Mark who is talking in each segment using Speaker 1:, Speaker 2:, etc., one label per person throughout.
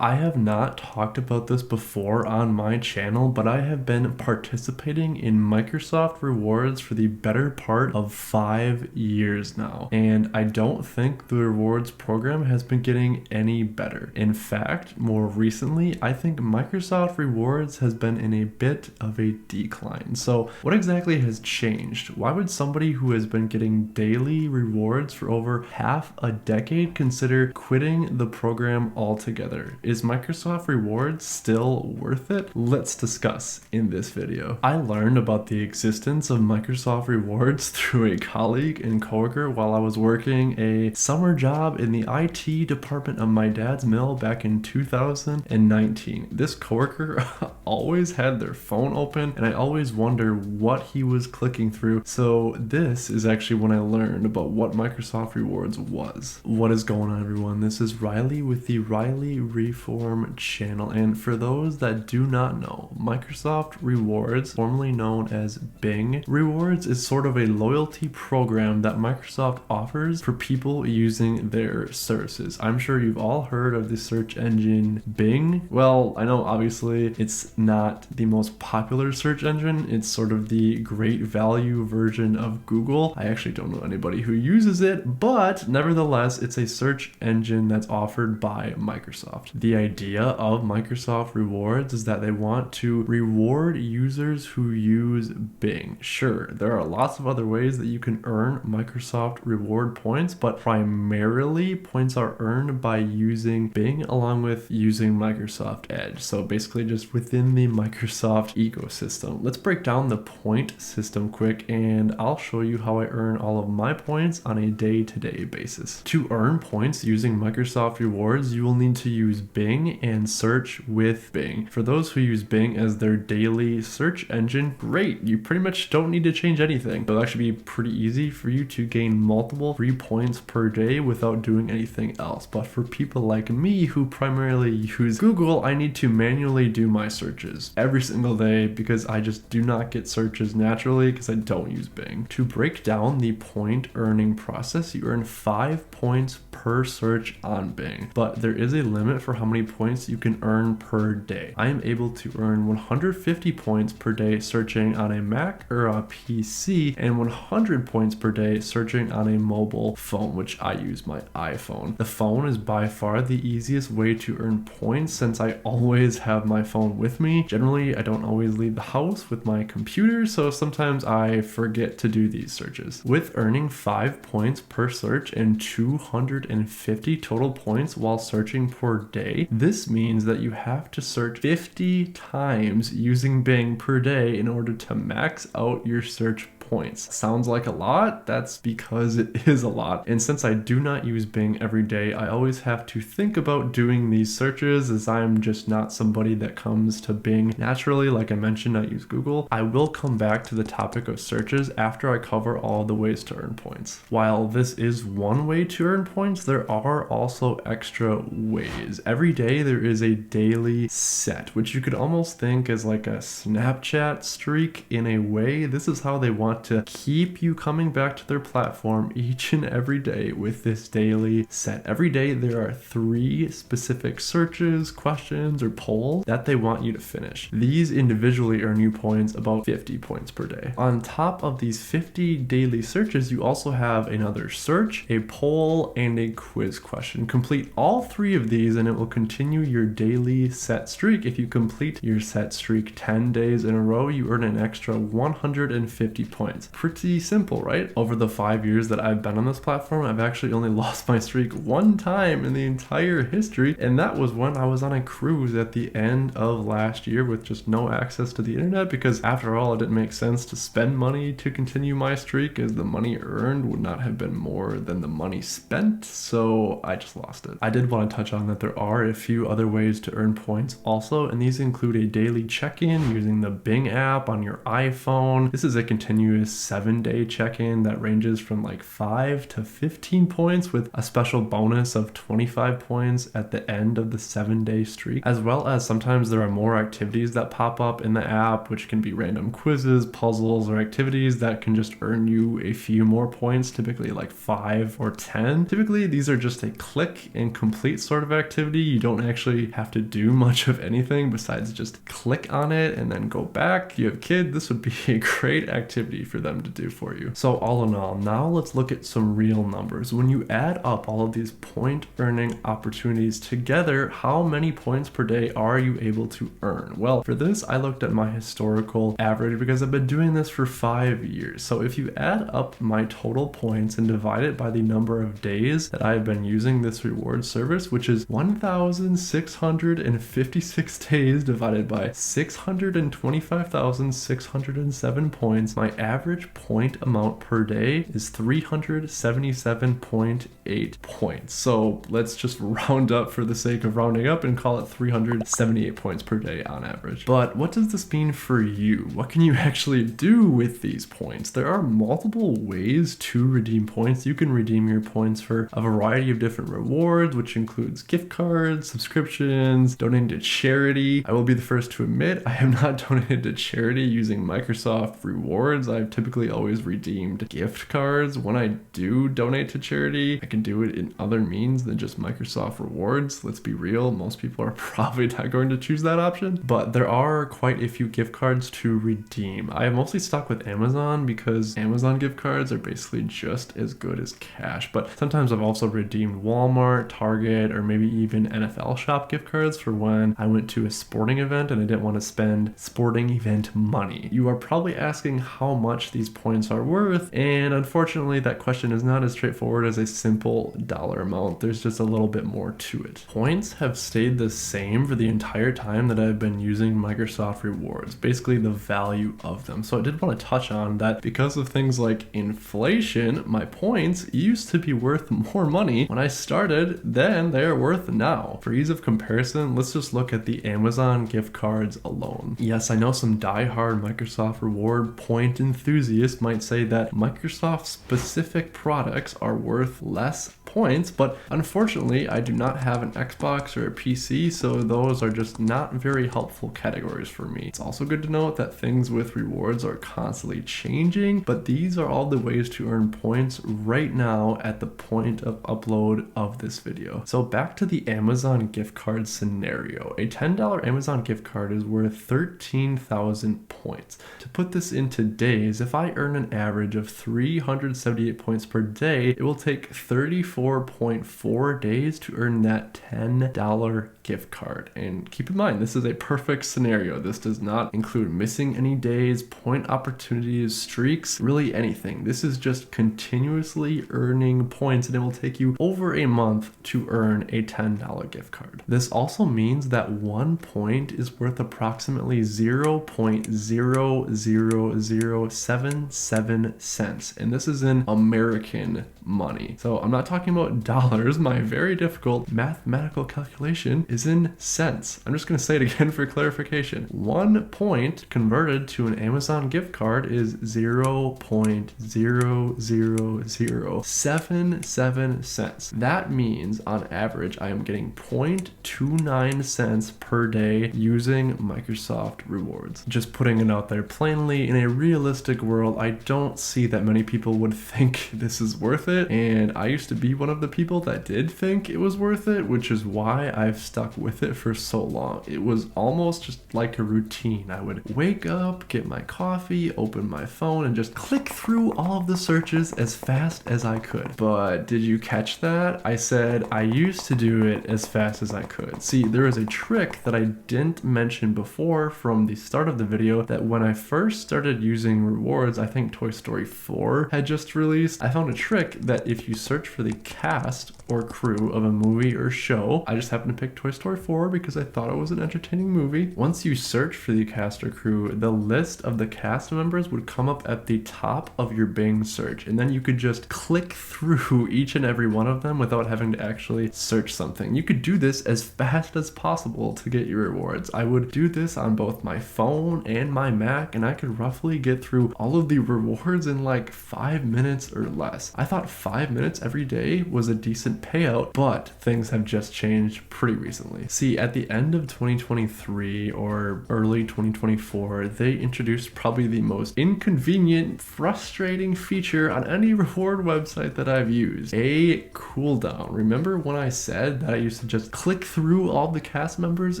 Speaker 1: I have not talked about this before on my channel, but I have been participating in Microsoft Rewards for the better part of 5 years now, and I don't think the rewards program has been getting any better. In fact, more recently, I think Microsoft Rewards has been in a bit of a decline. So what exactly has changed? Why would somebody who has been getting daily rewards for over half a decade consider quitting the program altogether? Is Microsoft Rewards still worth it? Let's discuss in this video. I learned about the existence of Microsoft Rewards through a colleague and coworker while I was working a summer job in the IT department of my dad's mill back in 2019. This coworker always had their phone open, and I always wonder what he was clicking through. So this is actually when I learned about what Microsoft Rewards was. What is going on, everyone? This is Riley with the Riley Reform channel, and for those that do not know, Microsoft Rewards, formerly known as Bing Rewards, is sort of a loyalty program that Microsoft offers for people using their services. I'm sure you've all heard of the search engine Bing. Well, I know obviously it's not the most popular search engine. It's sort of the great value version of Google. I actually don't know anybody who uses it, but nevertheless, it's a search engine that's offered by Microsoft. The idea of Microsoft Rewards is that they want to reward users who use Bing. Sure, there are lots of other ways that you can earn Microsoft reward points, but primarily points are earned by using Bing along with using Microsoft Edge. So basically just within the Microsoft ecosystem. Let's break down the point system quick, and I'll show you how I earn all of my points on a day-to-day basis. To earn points using Microsoft Rewards, you will need to use Bing and search with Bing. For those who use Bing as their daily search engine, great. You pretty much don't need to change anything. It'll actually be pretty easy for you to gain multiple free points per day without doing anything else. But for people like me who primarily use Google, I need to manually do my searches every single day because I just do not get searches naturally because I don't use Bing. To break down the point earning process, you earn 5 points per search on Bing, but there is a limit for how many points you can earn per day. I am able to earn 150 points per day searching on a Mac or a PC, and 100 points per day searching on a mobile phone, which I use my iPhone. The phone is by far the easiest way to earn points since I always have my phone with me. Generally, I don't always leave the house with my computer, so sometimes I forget to do these searches. With earning 5 points per search and 250 total points while searching per day, this means that you have to search 50 times using Bing per day in order to max out your search points. Sounds like a lot? That's because it is a lot. And since I do not use Bing every day, I always have to think about doing these searches as I'm just not somebody that comes to Bing naturally. Like I mentioned, I use Google. I will come back to the topic of searches after I cover all the ways to earn points. While this is one way to earn points, there are also extra ways. Every day there is a daily set, which you could almost think as like a Snapchat streak in a way. This is how they want to keep you coming back to their platform each and every day with this daily set. Every day there are 3 specific searches, questions, or polls that they want you to finish. These individually earn you points, about 50 points per day. On top of these 50 daily searches, you also have another search, a poll, and a quiz question. Complete all 3 of these and it will continue your daily set streak. If you complete your set streak 10 days in a row, you earn an extra 150 points. Pretty simple, right? Over the 5 years that I've been on this platform, I've actually only lost my streak 1 time in the entire history, and that was when I was on a cruise at the end of last year with just no access to the internet, because after all, it didn't make sense to spend money to continue my streak as the money earned would not have been more than the money spent, so I just lost it. I did want to touch on that there are a few other ways to earn points also, and these include a daily check-in using the Bing app on your iPhone. This is a continuous a 7-day check-in that ranges from like 5 to 15 points with a special bonus of 25 points at the end of the 7-day streak, as well as sometimes there are more activities that pop up in the app, which can be random quizzes, puzzles, or activities that can just earn you a few more points, typically like 5 or 10. Typically, these are just a click and complete sort of activity. You don't actually have to do much of anything besides just click on it and then go back. You have kids, this would be a great activity for them to do for you. So all in all, now let's look at some real numbers. When you add up all of these point earning opportunities together, how many points per day are you able to earn? Well, for this, I looked at my historical average because I've been doing this for 5 years. So if you add up my total points and divide it by the number of days that I've been using this reward service, which is 1,656 days divided by 625,607 points, my average point amount per day is 377.8 points. So let's just round up for the sake of rounding up and call it 378 points per day on average. But what does this mean for you? What can you actually do with these points? There are multiple ways to redeem points. You can redeem your points for a variety of different rewards, which includes gift cards, subscriptions, donating to charity. I will be the first to admit I have not donated to charity using Microsoft rewards. I've typically always redeemed gift cards. When I do donate to charity, I can do it in other means than just Microsoft rewards. Let's be real, most people are probably not going to choose that option, but there are quite a few gift cards to redeem. I have mostly stuck with Amazon because Amazon gift cards are basically just as good as cash, but sometimes I've also redeemed Walmart, Target, or maybe even NFL shop gift cards for when I went to a sporting event and I didn't want to spend sporting event money. You are probably asking how much these points are worth, and unfortunately that question is not as straightforward as a simple dollar amount. There's just a little bit more to it. Points have stayed the same for the entire time that I've been using Microsoft rewards, basically the value of them. So I did want to touch on that because of things like inflation, my points used to be worth more money when I started than they're worth now. For ease of comparison, let's just look at the Amazon gift cards alone. Yes, I know some die-hard Microsoft reward point enthusiasts might say that Microsoft specific products are worth less points, but unfortunately I do not have an Xbox or a PC, so those are just not very helpful categories for me. It's also good to note that things with rewards are constantly changing, but these are all the ways to earn points right now at the point of upload of this video. So back to the Amazon gift card scenario. A $10 Amazon gift card is worth 13,000 points. To put this into days, if I earn an average of 378 points per day, it will take 34.4 days to earn that $10 gift card. And keep in mind, this is a perfect scenario. This does not include missing any days, point opportunities, streaks, really anything. This is just continuously earning points, and it will take you over a month to earn a $10 gift card. This also means that 1 point is worth approximately 0.00077 cents, and this is in American money. So I'm not talking about dollars. My very difficult mathematical calculation is in cents. I'm just going to say it again for clarification. 1 point converted to an Amazon gift card is 0.00077 cents. That means on average I am getting 0.29 cents per day using Microsoft rewards. Just putting it out there plainly, in a realistic world, I don't see that many people would think this is worth it, and I used to be one of the people that did think it was worth it, which is why I've stuck with it for so long. It was almost just like a routine. I would wake up, get my coffee, open my phone, and just click through all of the searches as fast as I could. But did you catch that? I said I used to do it as fast as I could. See, there is a trick that I didn't mention before from the start of the video, that when I first started using rewards, I think Toy Story 4 had just released, I found a trick that if you search for the cast or crew of a movie or show. I just happened to pick Toy Story 4 because I thought it was an entertaining movie. Once you search for the cast or crew, the list of the cast members would come up at the top of your Bing search, and then you could just click through each and every one of them without having to actually search something. You could do this as fast as possible to get your rewards. I would do this on both my phone and my Mac, and I could roughly get through all of the rewards in like 5 minutes or less. I thought 5 minutes every day was a decent payout, but things have just changed pretty recently. See, at the end of 2023 or early 2024, they introduced probably the most inconvenient, frustrating feature on any reward website that I've used: a cooldown. Remember when I said that I used to just click through all the cast members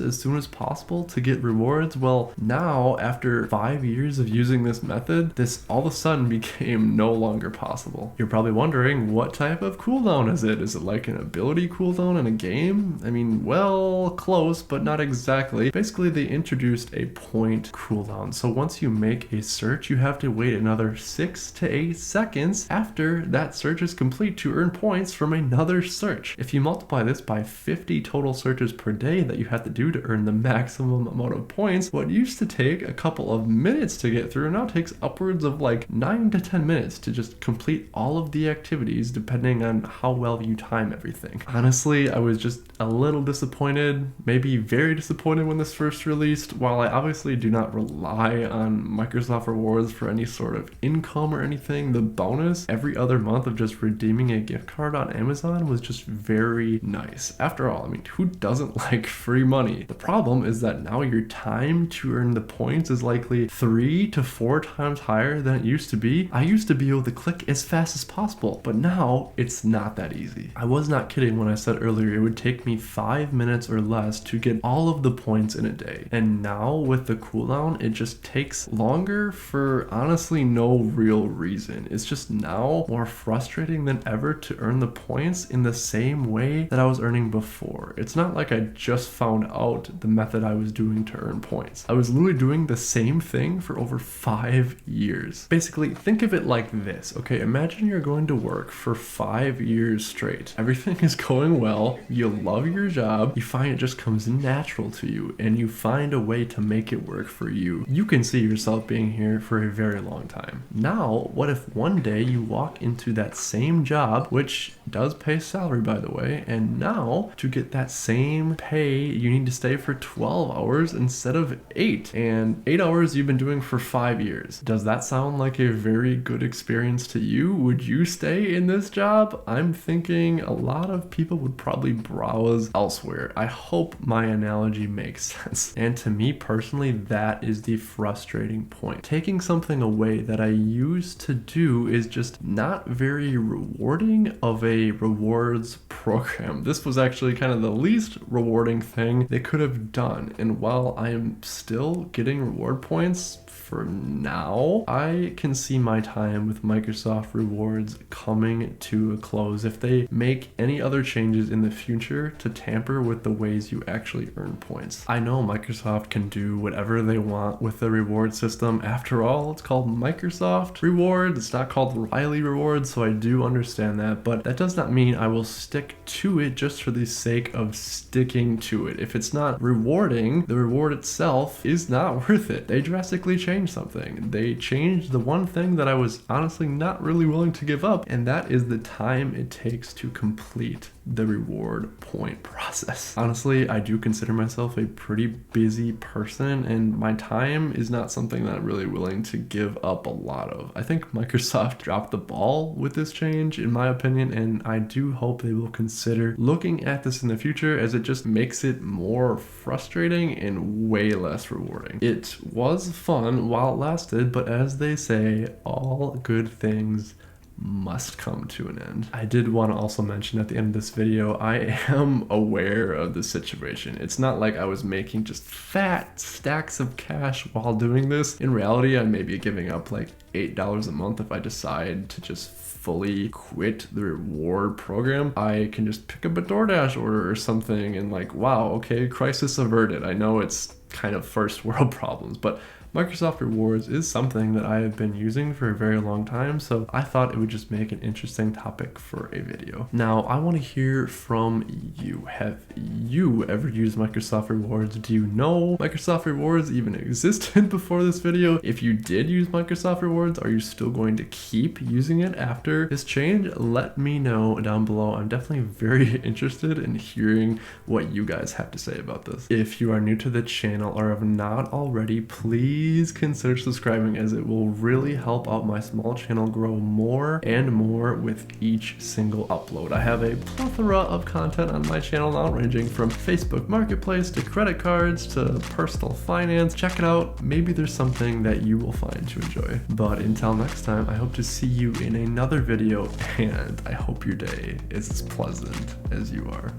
Speaker 1: as soon as possible to get rewards? Well, now after 5 years of using this method, this all of a sudden became no longer possible. You're probably wondering, what type of cooldown is it? Is it like an ability cooldown in a game? I mean, well, close, but not exactly. Basically, they introduced a point cooldown. So once you make a search, you have to wait another 6 to 8 seconds after that search is complete to earn points from another search. If you multiply this by 50 total searches per day that you have to do to earn the maximum amount of points, what used to take a couple of minutes to get through now takes upwards of like 9 to 10 minutes to just complete all of the activities, depending on how well you time everything. Honestly, I was just a little disappointed, maybe very disappointed when this first released. While I obviously do not rely on Microsoft Rewards for any sort of income or anything, the bonus every other month of just redeeming a gift card on Amazon was just very nice. After all, I mean, who doesn't like free money? The problem is that now your time to earn the points is likely 3 to 4 times higher than it used to be. I used to be able to click as fast as possible, but now it's not that easy. I was not kidding when I said earlier it would take me 5 minutes or less to get all of the points in a day. And now with the cooldown, it just takes longer for honestly no real reason. It's just now more frustrating than ever to earn the points in the same way that I was earning before. It's not like I just found out the method I was doing to earn points. I was literally doing the same thing for over 5 years. Basically, think of it like this, okay? Imagine you're going to work for 5 years straight. Everything is going well, you love your job, you find it just comes natural to you, and you find a way to make it work for you. You can see yourself being here for a very long time. Now, what if one day you walk into that same job, which does pay salary by the way, and now to get that same pay, you need to stay for 12 hours instead of 8, and 8 hours you've been doing for 5 years. Does that sound like a very good experience to you? Would you stay in this job? I'm thinking a lot of people would probably browse elsewhere. I hope my analogy makes sense. And to me personally, that is the frustrating point. Taking something away that I used to do is just not very rewarding of a rewards program. This was actually kind of the least rewarding thing they could have done. And while I am still getting reward points for now, I can see my time with Microsoft Rewards coming to a close if they make any other changes in the future to tamper with the ways you actually earn points. I know Microsoft can do whatever they want with the reward system. After all, it's called Microsoft Rewards. It's not called Riley Rewards, so I do understand that, but that does not mean I will stick to it just for the sake of sticking to it. If it's not rewarding, the reward itself is not worth it. They drastically changed something. They changed the one thing that I was honestly not really willing to give up, and that is the time it takes to complete the reward point process. Honestly, I do consider myself a pretty busy person, and my time is not something that I'm really willing to give up a lot of. I think Microsoft dropped the ball with this change, in my opinion, and I do hope they will consider looking at this in the future, as it just makes it more frustrating and way less rewarding. It was fun while it lasted, but as they say, all good things must come to an end. I did want to also mention at the end of this video, I am aware of the situation. It's not like I was making just fat stacks of cash while doing this. In reality, I may be giving up like $8 a month if I decide to just fully quit the reward program. I can just pick up a DoorDash order or something and like, wow, okay, crisis averted. I know it's kind of first world problems, but Microsoft Rewards is something that I have been using for a very long time, so I thought it would just make an interesting topic for a video. Now, I want to hear from you. Have you ever used Microsoft Rewards? Do you know Microsoft Rewards even existed before this video? If you did use Microsoft Rewards, are you still going to keep using it after this change? Let me know down below. I'm definitely very interested in hearing what you guys have to say about this. If you are new to the channel or have not already, please consider subscribing, as it will really help out my small channel grow more and more with each single upload. I have a plethora of content on my channel now, ranging from Facebook Marketplace to credit cards to personal finance. Check it out. Maybe there's something that you will find to enjoy. But until next time, I hope to see you in another video, and I hope your day is as pleasant as you are.